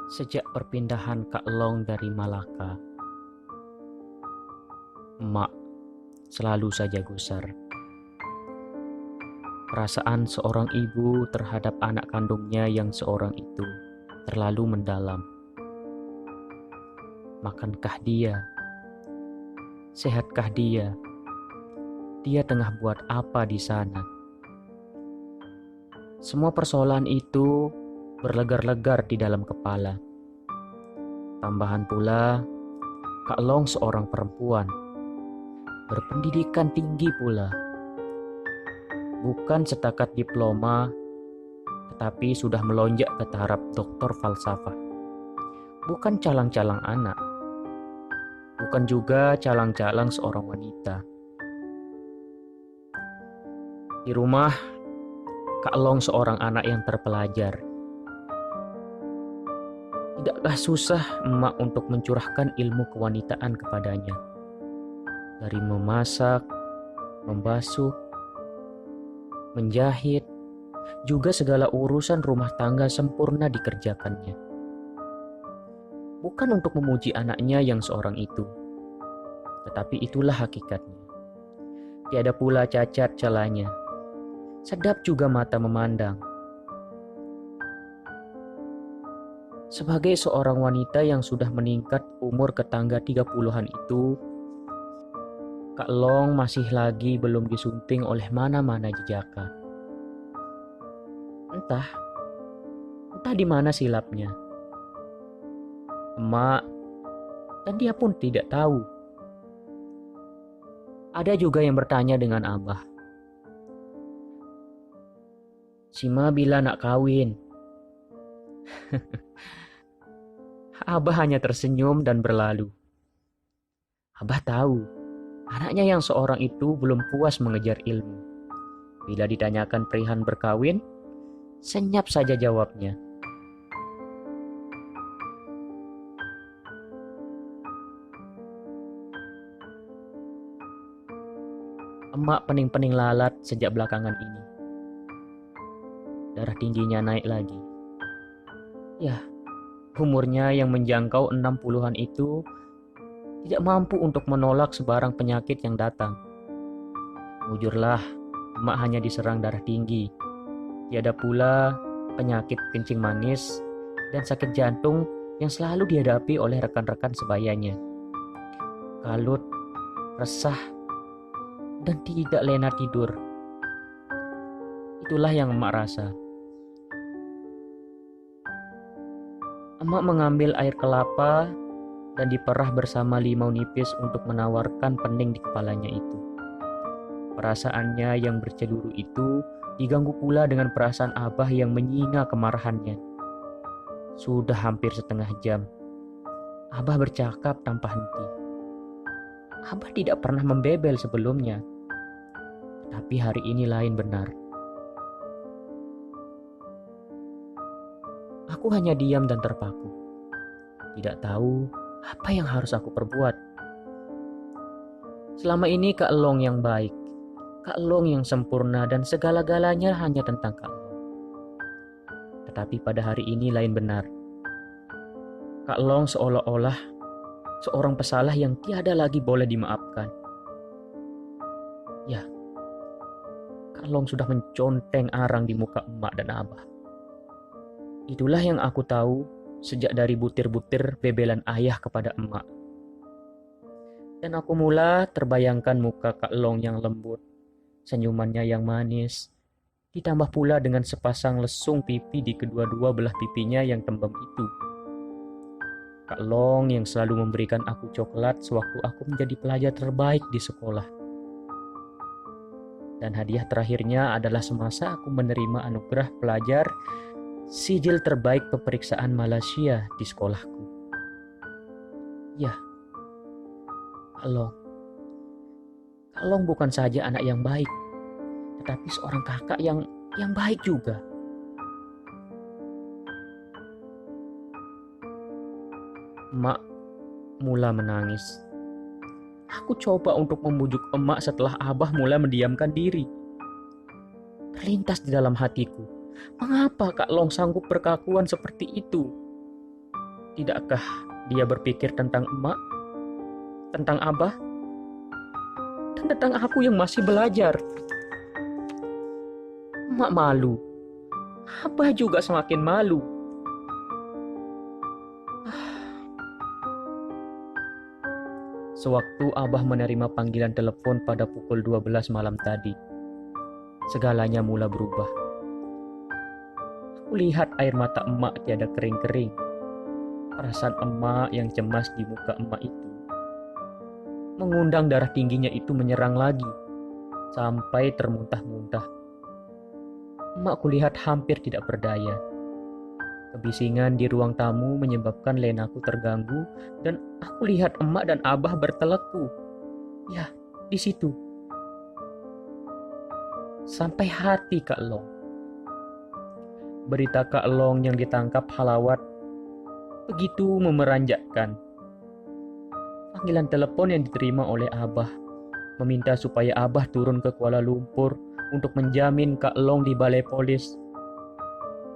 Sejak perpindahan Kak Long dari Malaka, emak selalu saja gusar. Perasaan seorang ibu terhadap anak kandungnya yang seorang itu terlalu mendalam. Makankah dia? Sehatkah dia? Dia tengah buat apa di sana? Semua persoalan itu berlegar-legar di dalam kepala. Tambahan pula, Kak Long seorang perempuan, berpendidikan tinggi pula. Bukan setakat diploma, tetapi sudah melonjak ke taraf doktor falsafah. Bukan calang-calang anak, bukan juga calang-calang seorang wanita. Di rumah, Kak Long seorang anak yang terpelajar. Tidakkah susah emak untuk mencurahkan ilmu kewanitaan kepadanya? Dari memasak, membasuh, menjahit, juga segala urusan rumah tangga sempurna dikerjakannya. Bukan untuk memuji anaknya yang seorang itu, tetapi itulah hakikatnya. Tiada pula cacat celanya. Sedap juga mata memandang. Sebagai seorang wanita yang sudah meningkat umur ke tangga 30-an itu, Kak Long masih lagi belum disunting oleh mana-mana jejaka. Entah di mana silapnya. Emak dan dia pun tidak tahu. Ada juga yang bertanya dengan Abah. Sima bila nak kawin. Abah hanya tersenyum dan berlalu. Abah tahu, anaknya yang seorang itu belum puas mengejar ilmu. Bila ditanyakan perihan berkawin, senyap saja jawabnya. Emak pening-pening lalat sejak belakangan ini. Darah tingginya naik lagi. Ya, umurnya yang menjangkau 60-an itu tidak mampu untuk menolak sebarang penyakit yang datang. Jujurlah, emak hanya diserang darah tinggi. Tiada pula penyakit kencing manis dan sakit jantung yang selalu dihadapi oleh rekan-rekan sebayanya. Kalut, resah, dan tidak lena tidur. Itulah yang emak rasa. Emak mengambil air kelapa dan diperah bersama limau nipis untuk menawarkan pening di kepalanya itu. Perasaannya yang berceduru itu diganggu pula dengan perasaan Abah yang menyinga kemarahannya. Sudah hampir setengah jam, Abah bercakap tanpa henti. Abah tidak pernah membebel sebelumnya, tapi hari ini lain benar. Aku hanya diam dan terpaku. Tidak tahu apa yang harus aku perbuat. Selama ini Kak Long yang baik, Kak Long yang sempurna dan segala-galanya hanya tentang Kak Long. Tetapi pada hari ini lain benar. Kak Long seolah-olah seorang pesalah yang tiada lagi boleh dimaafkan. Ya, Kak Long sudah menconteng arang di muka emak dan abah. Itulah yang aku tahu sejak dari butir-butir bebelan ayah kepada emak. Dan aku mula terbayangkan muka Kak Long yang lembut, senyumannya yang manis, ditambah pula dengan sepasang lesung pipi di kedua-dua belah pipinya yang tembem itu. Kak Long yang selalu memberikan aku coklat sewaktu aku menjadi pelajar terbaik di sekolah. Dan hadiah terakhirnya adalah semasa aku menerima anugerah pelajar sijil terbaik peperiksaan Malaysia di sekolahku. Ya, Kak Long bukan saja anak yang baik, tetapi seorang kakak yang baik juga. Emak mula menangis. Aku coba untuk membujuk emak setelah Abah mulai mendiamkan diri. Terlintas di dalam hatiku, mengapa Kak Long sanggup berkelakuan seperti itu? Tidakkah dia berpikir tentang emak, tentang Abah, dan tentang aku yang masih belajar? Emak malu, Abah juga semakin malu. Sewaktu Abah menerima panggilan telepon pada pukul 12 malam tadi, segalanya mula berubah. Aku lihat air mata emak tiada kering-kering. Perasaan emak yang cemas di muka emak itu mengundang darah tingginya itu menyerang lagi, sampai termuntah-muntah. Emak kulihat hampir tidak berdaya. Kebisingan di ruang tamu menyebabkan lenaku terganggu dan aku lihat emak dan Abah berteleku. Ya, di situ. Sampai hati Kak Long. Berita Kak Long yang ditangkap halawat begitu memeranjakkan. Panggilan telepon yang diterima oleh Abah meminta supaya Abah turun ke Kuala Lumpur untuk menjamin Kak Long di balai polis.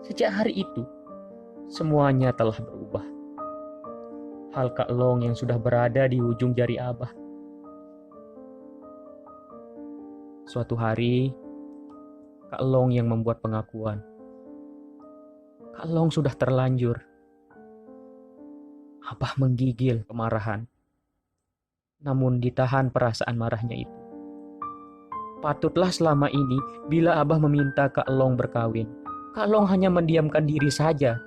Sejak hari itu, semuanya telah berubah. Hal Kak Long yang sudah berada di ujung jari Abah. Suatu hari, Kak Long yang membuat pengakuan. Kak Long sudah terlanjur. Abah menggigil kemarahan. Namun ditahan perasaan marahnya itu. Patutlah selama ini bila Abah meminta Kak Long berkawin, Kak Long hanya mendiamkan diri saja.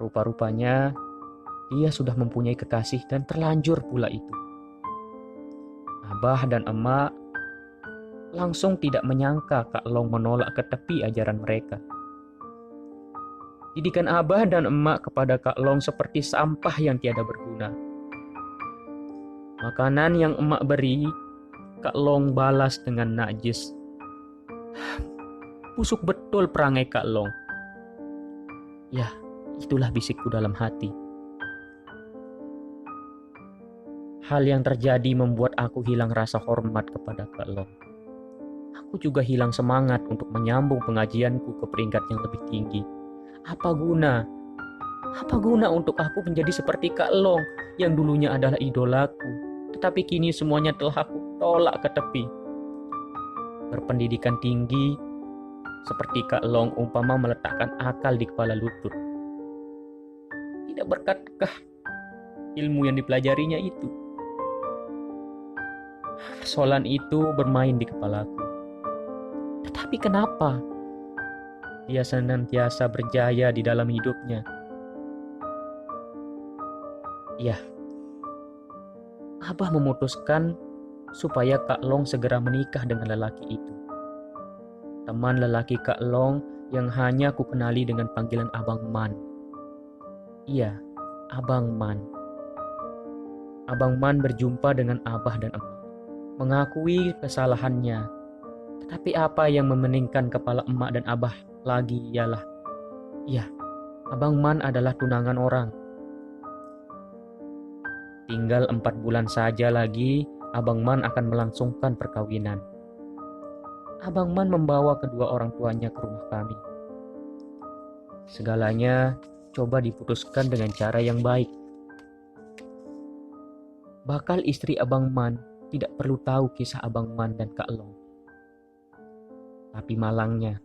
Rupa-rupanya dia sudah mempunyai kekasih dan terlanjur pula itu. Abah dan emak langsung tidak menyangka Kak Long menolak ke tepi ajaran mereka. Didikan Abah dan emak kepada Kak Long seperti sampah yang tiada berguna. Makanan yang emak beri, Kak Long balas dengan najis. Busuk betul perangai Kak Long. Ya, itulah bisikku dalam hati. Hal yang terjadi membuat aku hilang rasa hormat kepada Kak Long. Aku juga hilang semangat untuk menyambung pengajianku ke peringkat yang lebih tinggi. Apa guna? Apa guna untuk aku menjadi seperti Kak Long yang dulunya adalah idolaku, tetapi kini semuanya telah aku tolak ke tepi. Berpendidikan tinggi seperti Kak Long umpama meletakkan akal di kepala lutut. Tidak berkatkah ilmu yang dipelajarinya itu? Persoalan itu bermain di kepalaku. Tetapi kenapa dia senantiasa berjaya di dalam hidupnya? Ya, Abah memutuskan supaya Kak Long segera menikah dengan lelaki itu. Teman lelaki Kak Long yang hanya ku kenali dengan panggilan Abang Man. Iya, Abang Man. Abang Man berjumpa dengan Abah dan emak, mengakui kesalahannya. Tetapi apa yang memeningkan kepala emak dan Abah lagi ialah, ya, Abang Man adalah tunangan orang. Tinggal 4 bulan saja lagi, Abang Man akan melangsungkan perkawinan. Abang Man membawa kedua orang tuanya ke rumah kami. Segalanya coba diputuskan dengan cara yang baik. Bakal istri Abang Man tidak perlu tahu kisah Abang Man dan Kak Long. Tapi malangnya,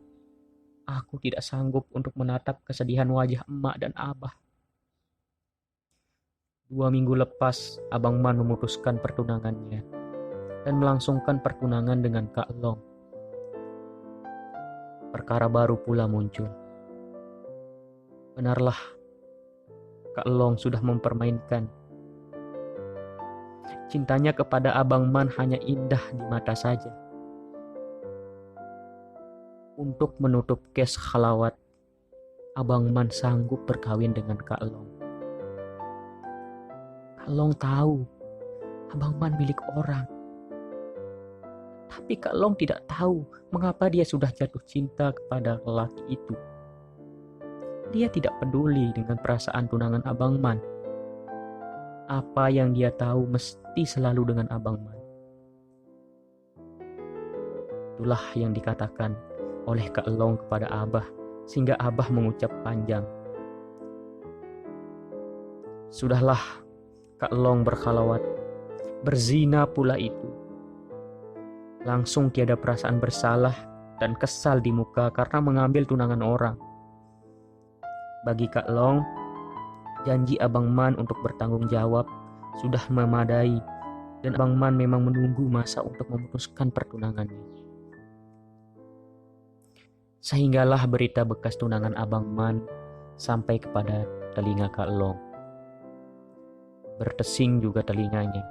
aku tidak sanggup untuk menatap kesedihan wajah emak dan Abah. 2 minggu lepas, Abang Man memutuskan pertunangannya dan melangsungkan pertunangan dengan Kak Long. Perkara baru pula muncul. Benarlah, Kak Long sudah mempermainkan. Cintanya kepada Abang Man hanya indah di mata saja. Untuk menutup kes khalawat, Abang Man sanggup berkawin dengan Kak Long. Kak Long tahu Abang Man milik orang. Tapi Kak Long tidak tahu mengapa dia sudah jatuh cinta kepada lelaki itu. Dia tidak peduli dengan perasaan tunangan Abang Man. Apa yang dia tahu mesti selalu dengan Abang Man. Itulah yang dikatakan oleh Kak Long kepada Abah, sehingga Abah mengucap panjang. Sudahlah, Kak Long berkhalawat, berzina pula itu. Langsung tiada perasaan bersalah dan kesal di muka karena mengambil tunangan orang. Bagi Kak Long, janji Abang Man untuk bertanggung jawab sudah memadai dan Abang Man memang menunggu masa untuk memutuskan pertunangannya. Sehinggalah berita bekas tunangan Abang Man sampai kepada telinga Kak Long. Bertesing juga telinganya.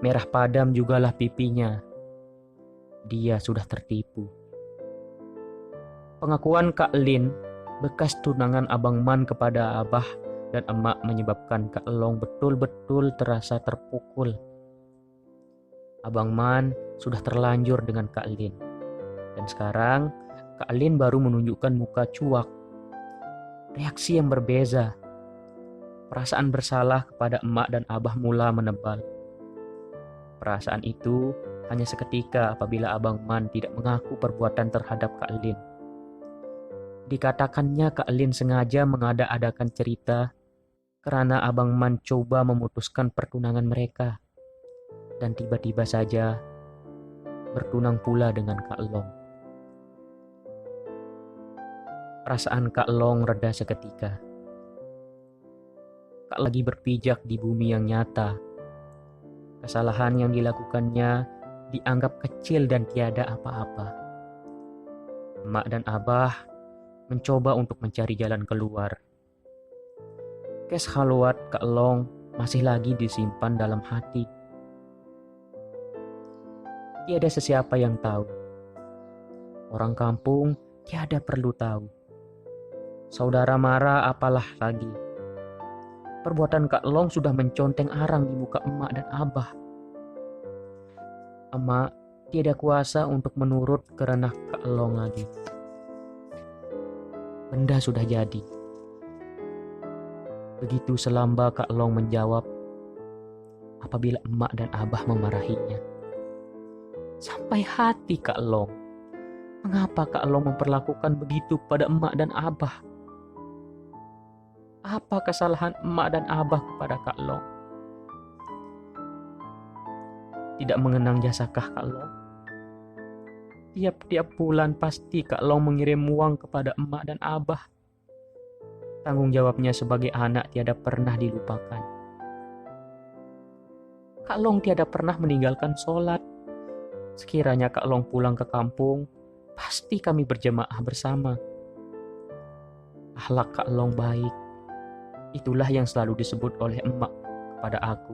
Merah padam jugalah pipinya. Dia sudah tertipu. Pengakuan Kak Lin, bekas tunangan Abang Man kepada Abah dan Emak menyebabkan Kak Long betul-betul terasa terpukul. Abang Man sudah terlanjur dengan Kak Lin. Dan sekarang Kak Lin baru menunjukkan muka cuak. Reaksi yang berbeza. Perasaan bersalah kepada Emak dan Abah mula menebal. Perasaan itu hanya seketika apabila Abang Man tidak mengaku perbuatan terhadap Kak Lin. Dikatakannya Kak Lin sengaja mengada-adakan cerita karena Abang Man coba memutuskan pertunangan mereka. Dan tiba-tiba saja bertunang pula dengan Kak Long. Perasaan Kak Long reda seketika. Kak lagi berpijak di bumi yang nyata. Kesalahan yang dilakukannya dianggap kecil dan tiada apa-apa. Emak dan Abah mencoba untuk mencari jalan keluar. Kes khalwat Kak Long masih lagi disimpan dalam hati. Tiada sesiapa yang tahu. Orang kampung tiada perlu tahu. Saudara mara apalah lagi. Perbuatan Kak Long sudah menconteng arang di muka Emak dan Abah. Emak tiada kuasa untuk menurut karena Kak Long lagi. Benda sudah jadi. Begitu selamba Kak Long menjawab apabila Emak dan Abah memarahinya. Sampai hati Kak Long. Mengapa Kak Long memperlakukan begitu pada Emak dan Abah? Apa kesalahan Emak dan Abah kepada Kak Long? Tidak mengenang jasakah Kak Long? Tiap-tiap bulan pasti Kak Long mengirim uang kepada Emak dan Abah. Tanggung jawabnya sebagai anak tiada pernah dilupakan. Kak Long tiada pernah meninggalkan sholat. Sekiranya Kak Long pulang ke kampung, pasti kami berjemaah bersama. Akhlak Kak Long baik. Itulah yang selalu disebut oleh Emak kepada aku.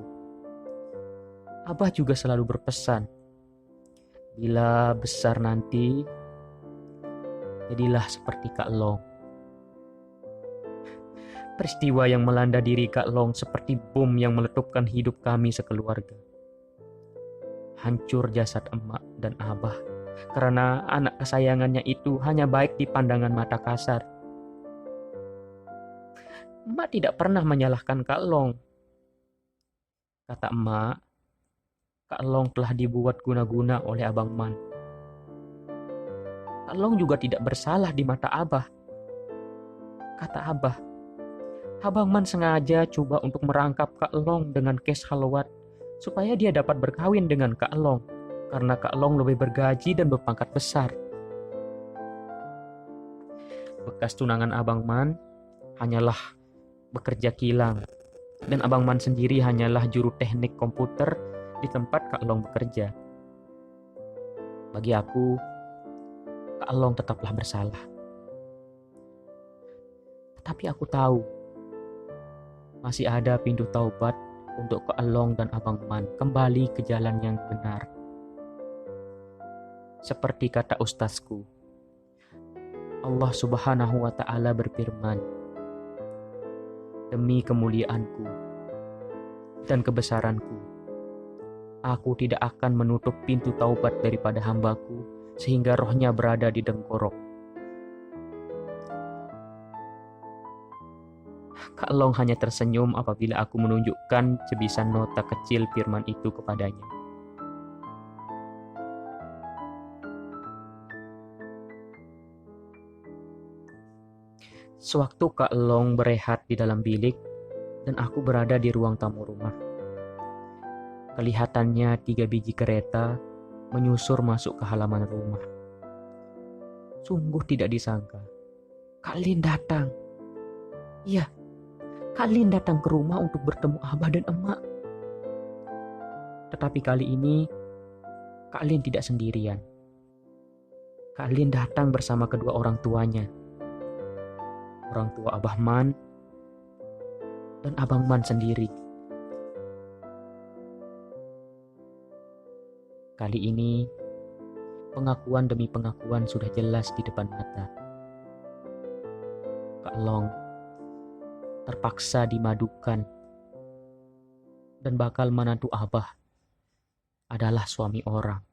Abah juga selalu berpesan, bila besar nanti, jadilah seperti Kak Long. Peristiwa yang melanda diri Kak Long seperti bom yang meletupkan hidup kami sekeluarga. Hancur jasad Emak dan Abah karena anak kesayangannya itu hanya baik di pandangan mata kasar. Emak tidak pernah menyalahkan Kak Long. Kata Emak, Kak Long telah dibuat guna-guna oleh Abang Man. Kak Long juga tidak bersalah di mata Abah. Kata Abah, Abang Man sengaja coba untuk merangkap Kak Long dengan kes khalwat supaya dia dapat berkawin dengan Kak Long karena Kak Long lebih bergaji dan berpangkat besar. Bekas tunangan Abang Man hanyalah bekerja kilang dan Abang Man sendiri hanyalah juru teknik komputer di tempat Kak Long bekerja. Bagi aku, Kak Long tetaplah bersalah. Tetapi aku tahu masih ada pintu taubat untuk Kak Long dan Abang Man kembali ke jalan yang benar. Seperti kata ustazku, Allah Subhanahu wa Ta'ala berfirman, demi kemuliaanku dan kebesaranku, aku tidak akan menutup pintu taubat daripada hambaku sehingga rohnya berada di dengkorok. Kak Long hanya tersenyum apabila aku menunjukkan cebisan nota kecil firman itu kepadanya. Sewaktu Kak Long berehat di dalam bilik dan aku berada di ruang tamu rumah, kelihatannya 3 biji kereta menyusur masuk ke halaman rumah. Sungguh tidak disangka, Kak Lin datang. Iya, Kak Lin datang ke rumah untuk bertemu Abah dan Emak. Tetapi kali ini, Kak Lin tidak sendirian. Kak Lin datang bersama kedua orang tuanya. Orang tua Abah Man dan Abang Man sendiri. Kali ini, pengakuan demi pengakuan sudah jelas di depan mata. Kak Long terpaksa dimadukan dan bakal menantu Abah adalah suami orang.